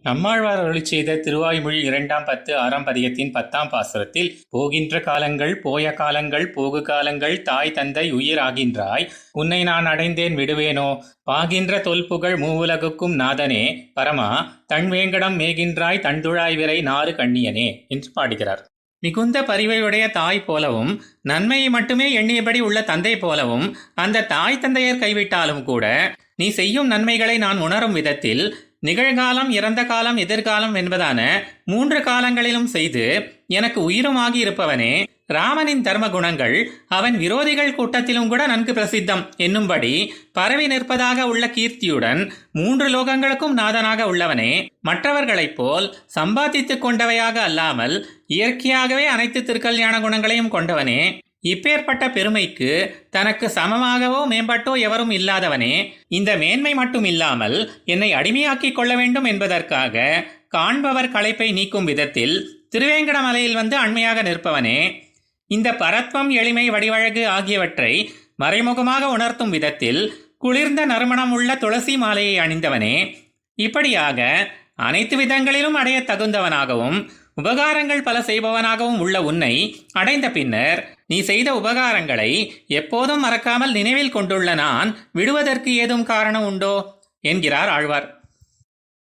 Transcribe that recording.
நம்மாழ்வார் அருளிச் செய்த திருவாய்மொழி 2ஆம் 10 6ஆம் பதிகத்தின் 10ஆம் பாசுரத்தில், போகின்ற காலங்கள் போய காலங்கள் போகு காலங்கள் தாய் தந்தை உயிர் ஆகின்றாய், உன்னை நான் அடைந்தேன் விடுவேனோ, பாகின்ற தொல்புகழ் மூவுலகுக்கும் நாதனே பரமா, தன்வேங்கடம் மேகின்றாய் தண்டுழாய் விரை நாறு கண்ணியனே என்று பாடுகிறார். மிகுந்த பரிவையுடைய தாய் போலவும் நன்மையை மட்டுமே எண்ணியபடி உள்ள தந்தை போலவும் அந்த தாய் தந்தையர் கைவிட்டாலும் கூட நீ செய்யும் நன்மைகளை நான் உணரும் விதத்தில் நிகழ்காலம், இறந்த காலம், எதிர்காலம் என்பதான 3 காலங்களிலும் செய்து எனக்கு உயிருமாகி இருப்பவனே, ராமனின் தர்ம குணங்கள் அவன் விரோதிகள் கூட்டத்திலும் கூட நன்கு பிரசித்தம் என்னும்படி பரவி நிற்பதாக உள்ள கீர்த்தியுடன் 3 லோகங்களுக்கும் நாதனாக உள்ளவனே, மற்றவர்களைப் போல் சம்பாதித்துக் கொண்டவையாக அல்லாமல் இயற்கையாகவே அனைத்து திருக்கல்யாண குணங்களையும் கொண்டவனே, இப்பேற்பட்ட பெருமைக்கு தனக்கு சமமாகவோ மேம்பட்டோ எவரும் இல்லாதவனே, இந்த மேன்மை மட்டும் இல்லாமல் என்னை அடிமையாக்கிக் கொள்ள வேண்டும் என்பதற்காக காண்பவர் களைப்பை நீக்கும் விதத்தில் திருவேங்கடமலையில் வந்து அண்மையாக நிற்பவனே, இந்த பரத்வம், எளிமை, வடிவழகு ஆகியவற்றை மறைமுகமாக உணர்த்தும் விதத்தில் குளிர்ந்த நறுமணம் உள்ள துளசி மாலையை அணிந்தவனே, இப்படியாக அனைத்து விதங்களிலும் அடைய தகுந்தவனாகவும் உபகாரங்கள் பல செய்பவனாகவும் உள்ள உன்னை அடைந்த பின்னர் நீ செய்த உபகாரங்களை எப்போதும் மறக்காமல் நினைவில் கொண்டுள்ள நான் விடுவதற்கு ஏதும் காரணம் உண்டோ என்கிறார் ஆழ்வார்.